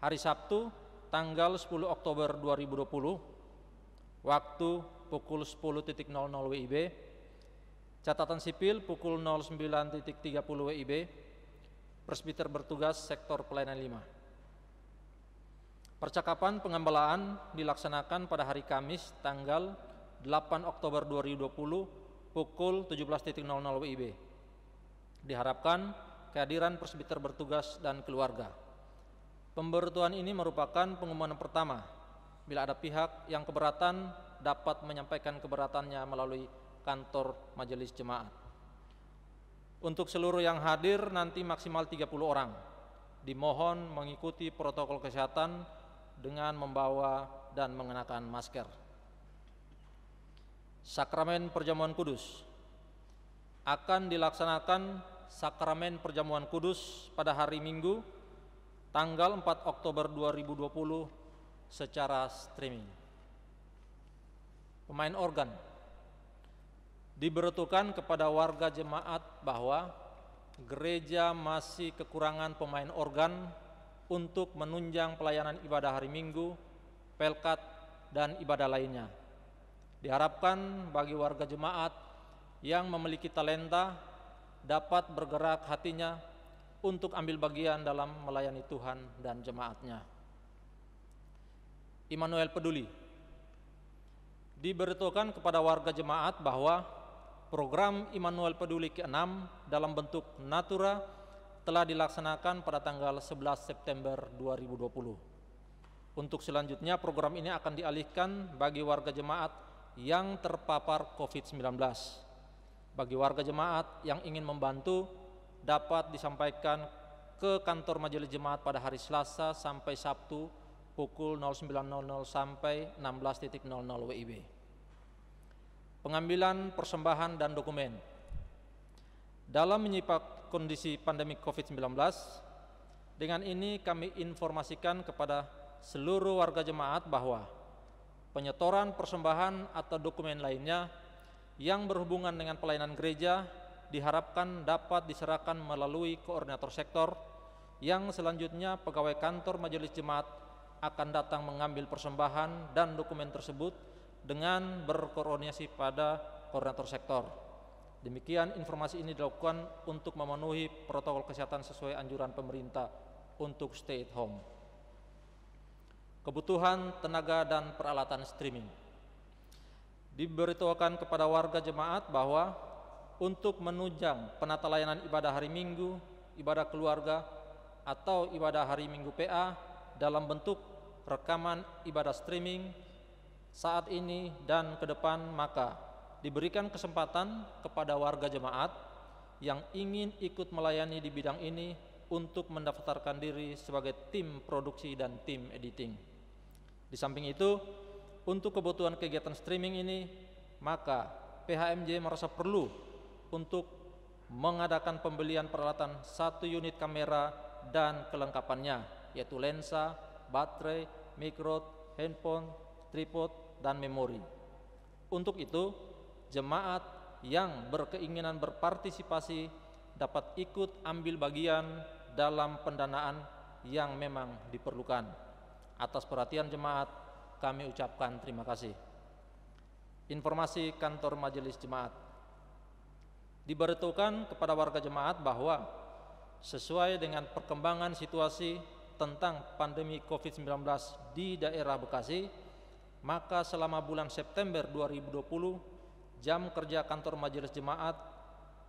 hari Sabtu tanggal 10 Oktober 2020, waktu pukul 10.00 WIB, catatan sipil pukul 09.30 WIB, presbiter bertugas sektor pelayanan 5. Percakapan pengambalaan dilaksanakan pada hari Kamis tanggal 8 Oktober 2020 pukul 17.00 WIB. Diharapkan kehadiran presbiter bertugas dan keluarga. Pemberitahuan ini merupakan pengumuman pertama. Bila ada pihak yang keberatan dapat menyampaikan keberatannya melalui kantor majelis jemaat. Untuk seluruh yang hadir nanti maksimal 30 orang. Dimohon mengikuti protokol kesehatan dengan membawa dan mengenakan masker. Sakramen Perjamuan Kudus. Akan dilaksanakan Sakramen Perjamuan Kudus pada hari Minggu tanggal 4 Oktober 2020 secara streaming. Pemain organ. Diberitukan kepada warga jemaat bahwa gereja masih kekurangan pemain organ untuk menunjang pelayanan ibadah hari Minggu, pelkat, dan ibadah lainnya. Diharapkan bagi warga jemaat yang memiliki talenta dapat bergerak hatinya untuk ambil bagian dalam melayani Tuhan dan jemaatnya. Immanuel Peduli. Diberitahukan kepada warga jemaat bahwa program Immanuel Peduli ke-6 dalam bentuk natura telah dilaksanakan pada tanggal 11 September 2020. Untuk selanjutnya program ini akan dialihkan bagi warga jemaat yang terpapar COVID-19. Bagi warga jemaat yang ingin membantu dapat disampaikan ke kantor majelis jemaat pada hari Selasa sampai Sabtu pukul 09.00 sampai 16.00 WIB. Pengambilan persembahan dan dokumen. Dalam menyikapi kondisi pandemi COVID-19, dengan ini kami informasikan kepada seluruh warga jemaat bahwa penyetoran persembahan atau dokumen lainnya yang berhubungan dengan pelayanan gereja diharapkan dapat diserahkan melalui koordinator sektor, yang selanjutnya pegawai kantor majelis jemaat akan datang mengambil persembahan dan dokumen tersebut dengan berkoordinasi pada koordinator sektor. Demikian informasi ini dilakukan untuk memenuhi protokol kesehatan sesuai anjuran pemerintah untuk stay at home. Kebutuhan tenaga dan peralatan streaming. Diberitahukan kepada warga jemaat bahwa untuk menunjang penata layanan ibadah hari Minggu, ibadah keluarga, atau ibadah hari Minggu PA dalam bentuk rekaman ibadah streaming saat ini dan ke depan, maka diberikan kesempatan kepada warga jemaat yang ingin ikut melayani di bidang ini untuk mendaftarkan diri sebagai tim produksi dan tim editing. Di samping itu, untuk kebutuhan kegiatan streaming ini, maka PHMJ merasa perlu untuk mengadakan pembelian peralatan 1 unit kamera dan kelengkapannya, yaitu lensa, baterai, mikrofon, handphone, tripod, dan memori. Untuk itu, jemaat yang berkeinginan berpartisipasi dapat ikut ambil bagian dalam pendanaan yang memang diperlukan. Atas perhatian jemaat, kami ucapkan terima kasih. Informasi kantor Majelis Jemaat. Diberitahukan kepada warga jemaat bahwa sesuai dengan perkembangan situasi tentang pandemi COVID-19 di daerah Bekasi, maka selama bulan September 2020, jam kerja kantor Majelis Jemaat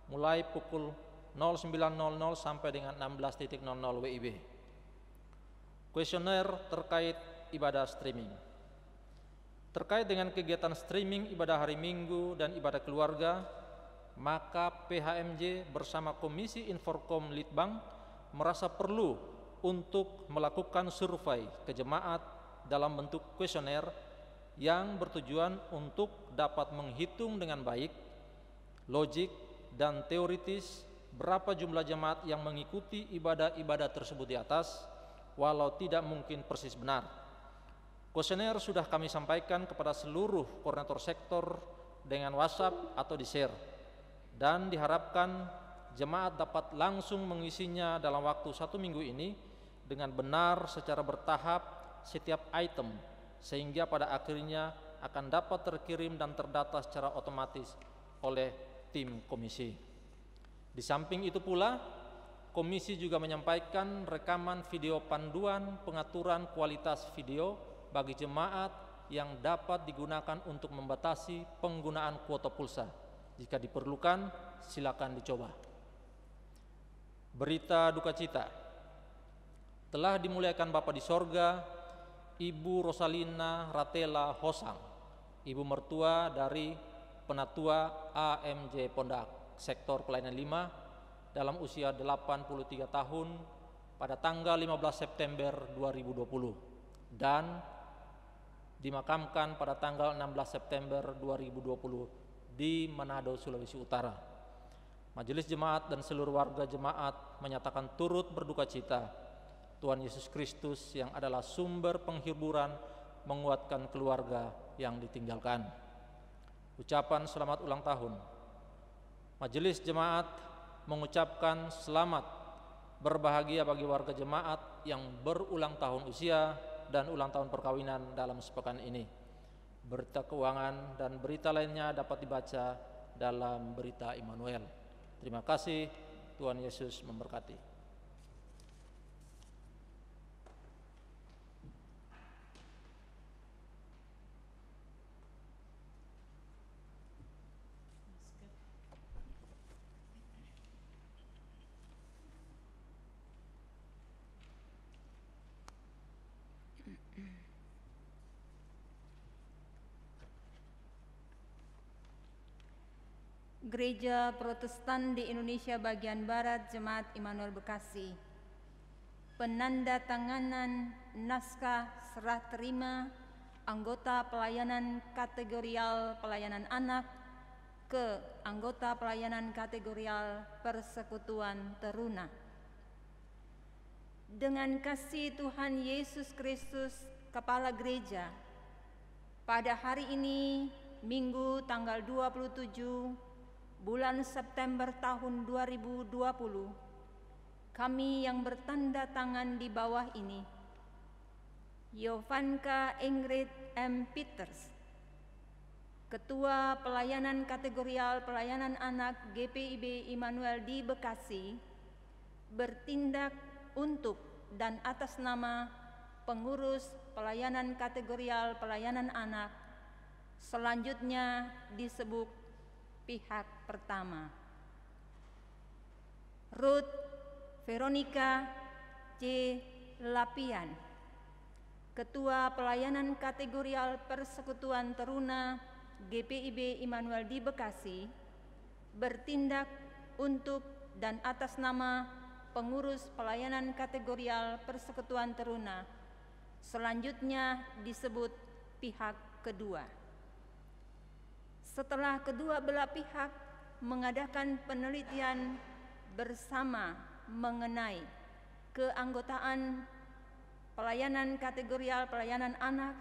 mulai pukul 09.00 sampai dengan 16.00 WIB. Kuesioner terkait ibadah streaming. Terkait dengan kegiatan streaming ibadah hari Minggu dan ibadah keluarga, maka PHMJ bersama Komisi Inforkom Litbang merasa perlu untuk melakukan survei ke jemaat dalam bentuk kuesioner yang bertujuan untuk dapat menghitung dengan baik, logik, dan teoritis berapa jumlah jemaat yang mengikuti ibadah-ibadah tersebut di atas, walau tidak mungkin persis benar. Kuesioner sudah kami sampaikan kepada seluruh koordinator sektor dengan WhatsApp atau di-share, dan diharapkan jemaat dapat langsung mengisinya dalam waktu 1 minggu ini dengan benar secara bertahap setiap item, sehingga pada akhirnya akan dapat terkirim dan terdata secara otomatis oleh tim komisi. Di samping itu pula, komisi juga menyampaikan rekaman video panduan pengaturan kualitas video bagi jemaat yang dapat digunakan untuk membatasi penggunaan kuota pulsa. Jika diperlukan, silakan dicoba. Berita duka cita. Telah dimuliakan Bapa di sorga, Ibu Rosalina Ratela Hosang, ibu mertua dari Penatua AMJ Pondak, Sektor Pelayanan 5, dalam usia 83 tahun pada tanggal 15 September 2020 dan dimakamkan pada tanggal 16 September 2020 di Manado, Sulawesi Utara. Majelis Jemaat dan seluruh warga jemaat menyatakan turut berduka cita. Tuhan Yesus Kristus yang adalah sumber penghiburan menguatkan keluarga yang ditinggalkan. Ucapan selamat ulang tahun. Majelis Jemaat mengucapkan selamat berbahagia bagi warga jemaat yang berulang tahun usia dan ulang tahun perkawinan dalam sepekan ini. Berita keuangan dan berita lainnya dapat dibaca dalam berita Immanuel. Terima kasih, Tuhan Yesus memberkati. Gereja Protestan di Indonesia bagian Barat Jemaat Immanuel Bekasi. Penandatanganan naskah serah terima anggota pelayanan kategorial pelayanan anak ke anggota pelayanan kategorial persekutuan teruna. Dengan kasih Tuhan Yesus Kristus, Kepala Gereja, pada hari ini, Minggu tanggal 27 bulan September tahun 2020, kami yang bertanda tangan di bawah ini, Yovanka Ingrid M. Peters, Ketua Pelayanan Kategorial Pelayanan Anak GPIB Immanuel di Bekasi, bertindak untuk dan atas nama pengurus Pelayanan Kategorial Pelayanan Anak, selanjutnya disebut pihak pertama. Ruth Veronica C. Lapian, Ketua Pelayanan Kategorial Persekutuan Teruna GPIB Immanuel di Bekasi, bertindak untuk dan atas nama pengurus pelayanan kategorial Persekutuan Teruna. Selanjutnya disebut pihak kedua. Setelah kedua belah pihak mengadakan penelitian bersama mengenai keanggotaan pelayanan kategorial pelayanan anak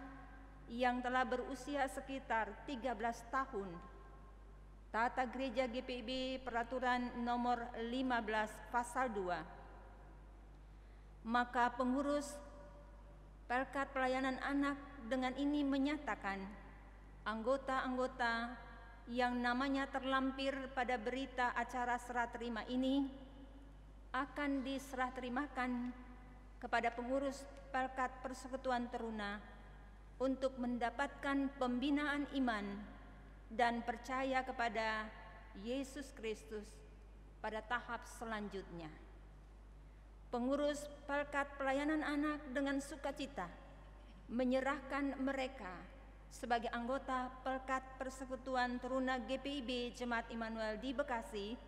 yang telah berusia sekitar 13 tahun, Tata Gereja GPIB Peraturan Nomor 15 Pasal 2, maka pengurus Pelkat Pelayanan Anak dengan ini menyatakan anggota-anggota yang namanya terlampir pada berita acara serah terima ini akan diserah terimakan kepada pengurus Pelkat Persekutuan Teruna untuk mendapatkan pembinaan iman dan percaya kepada Yesus Kristus pada tahap selanjutnya. Pengurus Pelkat Pelayanan Anak dengan sukacita menyerahkan mereka sebagai anggota Pelkat Persekutuan Teruna GPIB Jemaat Immanuel di Bekasi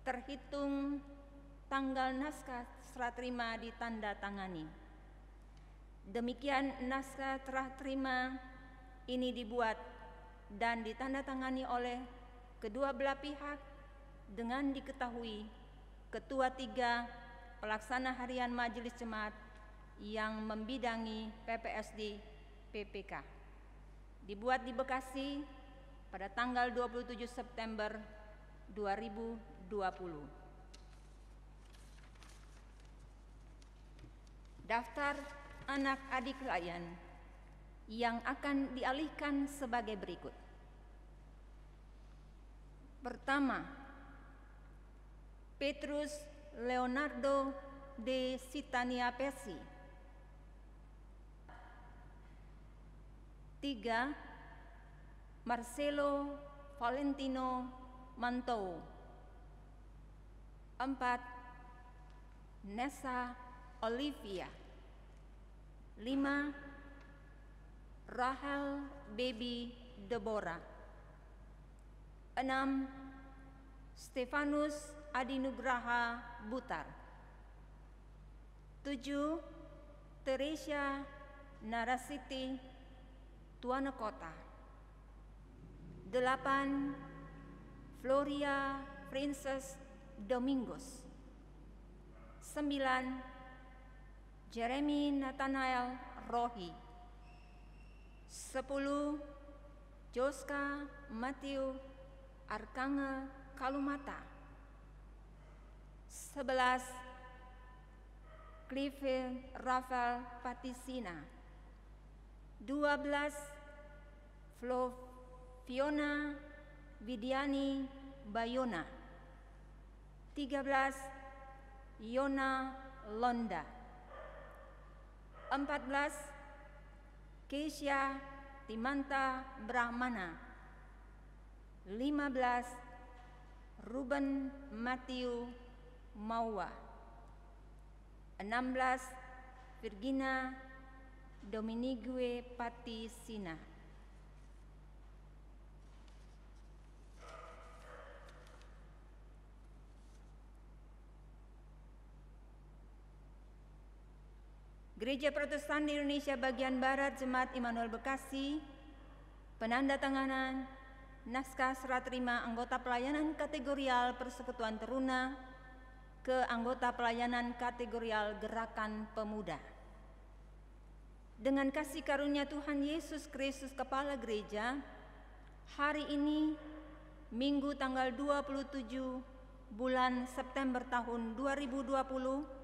terhitung tanggal naskah serah terima ditandatangani. Demikian naskah serah terima ini dibuat dan ditandatangani oleh kedua belah pihak dengan diketahui Ketua 3 Pelaksana Harian Majelis Jemaat yang membidangi PPSD PPK. Dibuat di Bekasi pada tanggal 27 September 2020. Daftar anak-adik layan yang akan dialihkan sebagai berikut. Pertama, Petrus Leonardo de Sitania Pesi. 3, Marcelo Valentino Mantou. 4, Nessa Olivia. 5, Rahel Baby Deborah. 6, Stefanus Adinugraha Butar. 7, Teresia Narasiti Tuanekota. 8, Floria Princess Domingos. 9, Jeremy Nathanael Rohi. 10, Joska Matthew Arkangel Kalumata. 11, Clifford Rafael Patisina. 12, Fiona Vidiani Bayona. 13, Yona Londa. 14, Keisha Timanta Brahmana. 15, Ruben Matthew Maua. 16, Virginia Dominigue Patisina. Gereja Protestan di Indonesia bagian Barat Jemaat Immanuel Bekasi, penandatanganan naskah serah terima anggota pelayanan kategorial Persekutuan Teruna ke anggota pelayanan kategorial Gerakan Pemuda. Dengan kasih karunia Tuhan Yesus Kristus Kepala Gereja, hari ini Minggu tanggal 27 bulan September tahun 2020,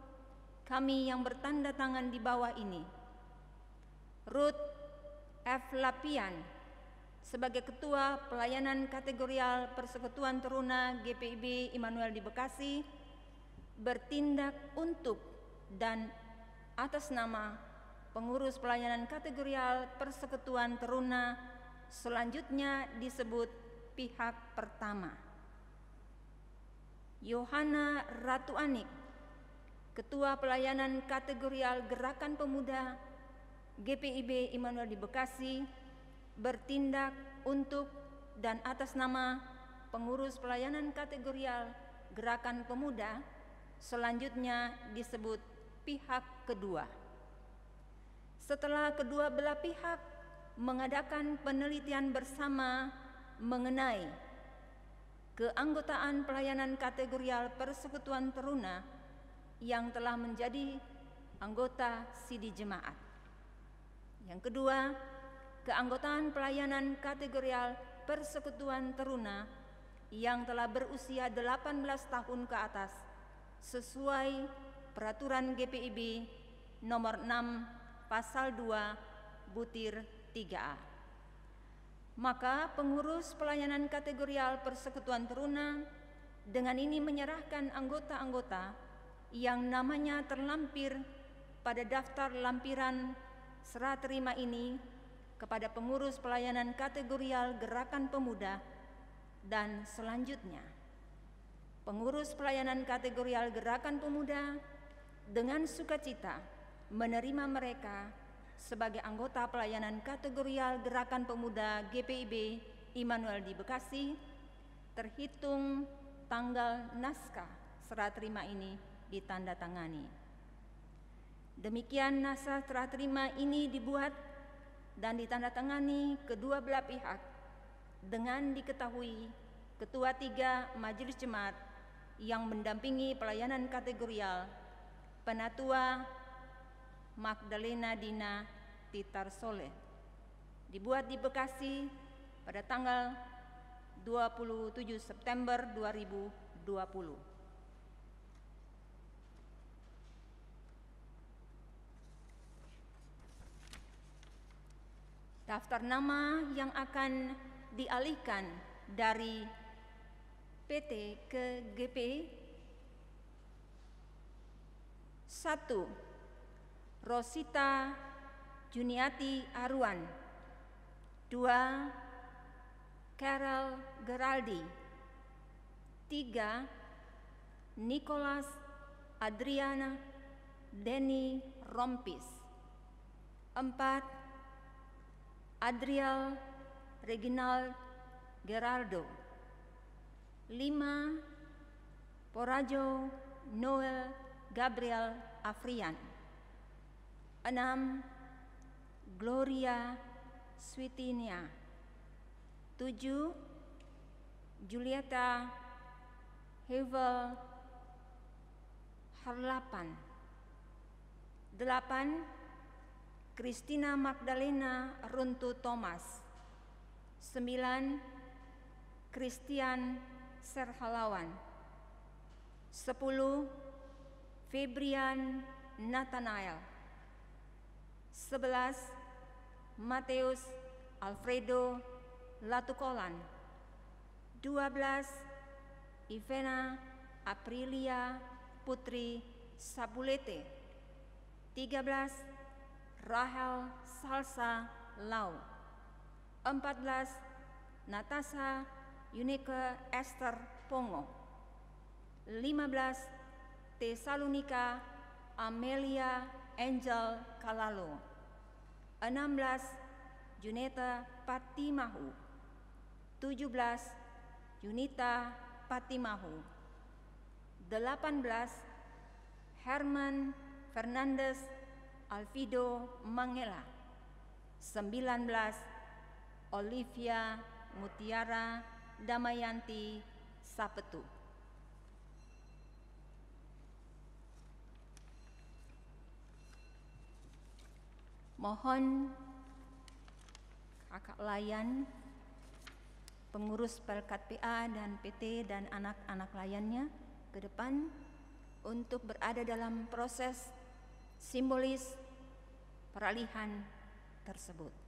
kami yang bertanda tangan di bawah ini, Ruth F. Lapian sebagai Ketua Pelayanan Kategorial Persekutuan Teruna GPIB Immanuel di Bekasi, bertindak untuk dan atas nama pengurus pelayanan kategorial Persekutuan Teruna selanjutnya disebut pihak pertama. Yohana Ratu Anik, Ketua Pelayanan Kategorial Gerakan Pemuda GPIB Immanuel di Bekasi, bertindak untuk dan atas nama pengurus pelayanan kategorial Gerakan Pemuda selanjutnya disebut pihak kedua. Setelah kedua belah pihak mengadakan penelitian bersama mengenai keanggotaan pelayanan kategorial Persekutuan Teruna yang telah menjadi anggota Sidi Jemaat. Yang kedua, keanggotaan pelayanan kategorial Persekutuan Teruna yang telah berusia 18 tahun ke atas sesuai Peraturan GPIB nomor 6 pasal 2 butir 3A. Maka pengurus pelayanan kategorial Persekutuan Teruna dengan ini menyerahkan anggota-anggota yang namanya terlampir pada daftar lampiran serah terima ini kepada pengurus pelayanan kategorial Gerakan Pemuda, dan selanjutnya pengurus pelayanan kategorial Gerakan Pemuda dengan sukacita menerima mereka sebagai anggota pelayanan kategorial Gerakan Pemuda GPIB Immanuel di Bekasi terhitung tanggal naskah serah terima ini ditandatangani. Demikian naskah serah terima ini dibuat dan ditandatangani kedua belah pihak dengan diketahui Ketua 3 Majelis Jemaat yang mendampingi pelayanan kategorial Penatua Magdalena Dina Titar Soleh, dibuat di Bekasi pada tanggal 27 September 2020. Daftar nama yang akan dialihkan dari PT ke GP: 1. Rosita Juniati Aruan. 2. Carol Geraldi. 3. Nicholas Adriana Denny Rompis. 4. Adriel Reginald Gerardo. 5. Porajo Noel Gabriel Afrian. 6. Gloria Switinia. 7. Julieta Hevel Harlapan. 8. Christina Magdalena Runtu Thomas. 9. Christian Serhalawan. 10. Febrian Nathanael. 11. Mateus Alfredo Latukolan. 12. Ivena Aprilia Putri Sabulete. 13. Rahel Salsa Lau. 14. Natasha Yunike Esther Pongo. 15. Tesalonika Amelia Angel Kalalo. 16. Juneta Patimahu. 17. Junita Patimahu. 18. Herman Fernandes Alfido Mangela. 19. Olivia Mutiara Damayanti Sapetu. Mohon kakak layan, pengurus Pelkat PA dan PT dan anak-anak layannya ke depan untuk berada dalam proses simbolis peralihan tersebut.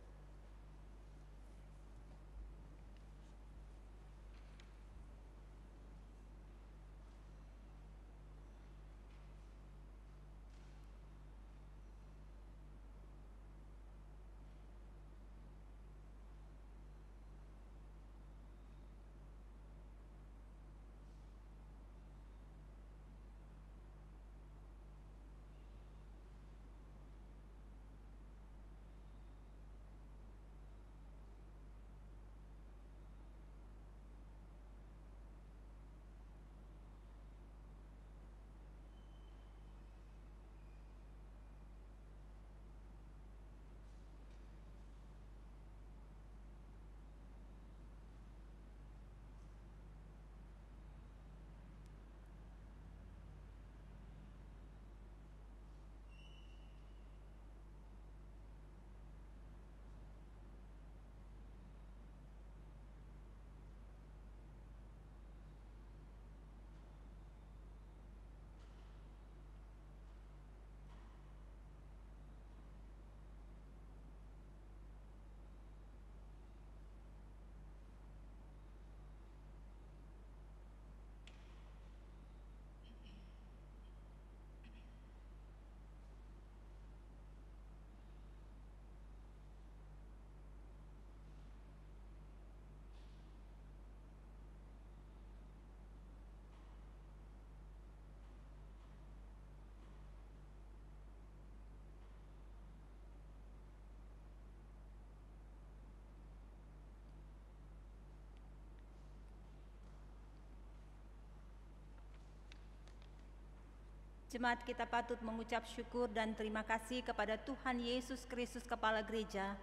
Jemaat kita patut mengucap syukur dan terima kasih kepada Tuhan Yesus Kristus Kepala Gereja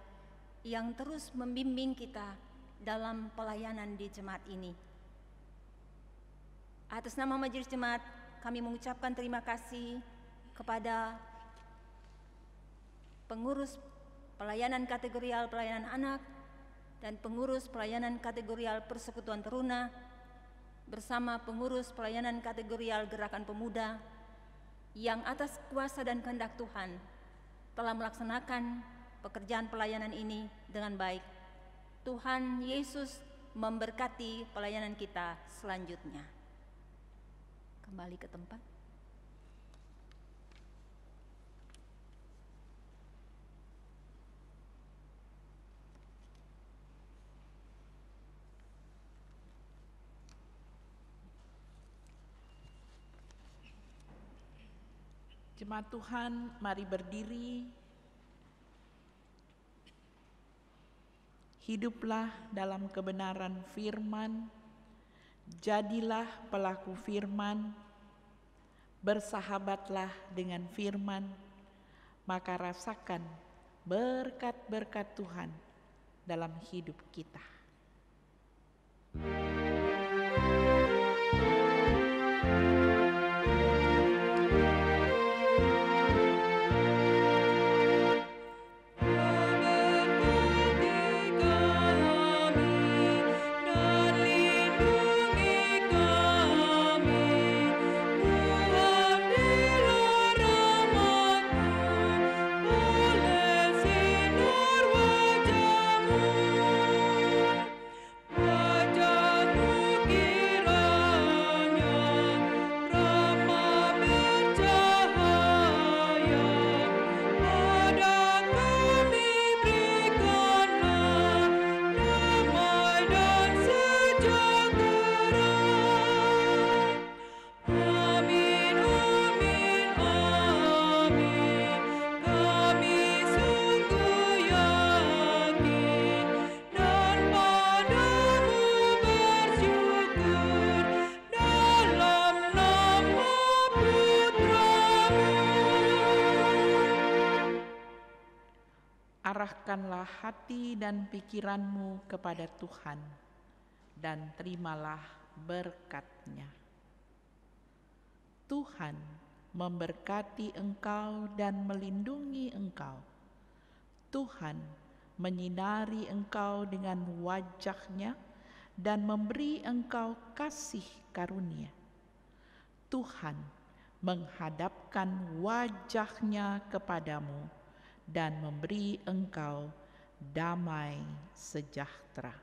yang terus membimbing kita dalam pelayanan di jemaat ini. Atas nama Majelis Jemaat, kami mengucapkan terima kasih kepada pengurus pelayanan kategorial pelayanan anak dan pengurus pelayanan kategorial persekutuan teruna bersama pengurus pelayanan kategorial gerakan pemuda yang atas kuasa dan kehendak Tuhan telah melaksanakan pekerjaan pelayanan ini dengan baik. Tuhan Yesus memberkati pelayanan kita selanjutnya. Kembali ke tempat. Jemaat Tuhan, mari berdiri. Hiduplah dalam kebenaran firman, jadilah pelaku firman, bersahabatlah dengan firman, maka rasakan berkat-berkat Tuhan dalam hidup kita. Arahkanlah hati dan pikiranmu kepada Tuhan dan terimalah berkat-Nya. Tuhan memberkati engkau dan melindungi engkau. Tuhan menyinari engkau dengan wajah-Nya dan memberi engkau kasih karunia. Tuhan menghadapkan wajah-Nya kepadamu dan memberi engkau damai sejahtera.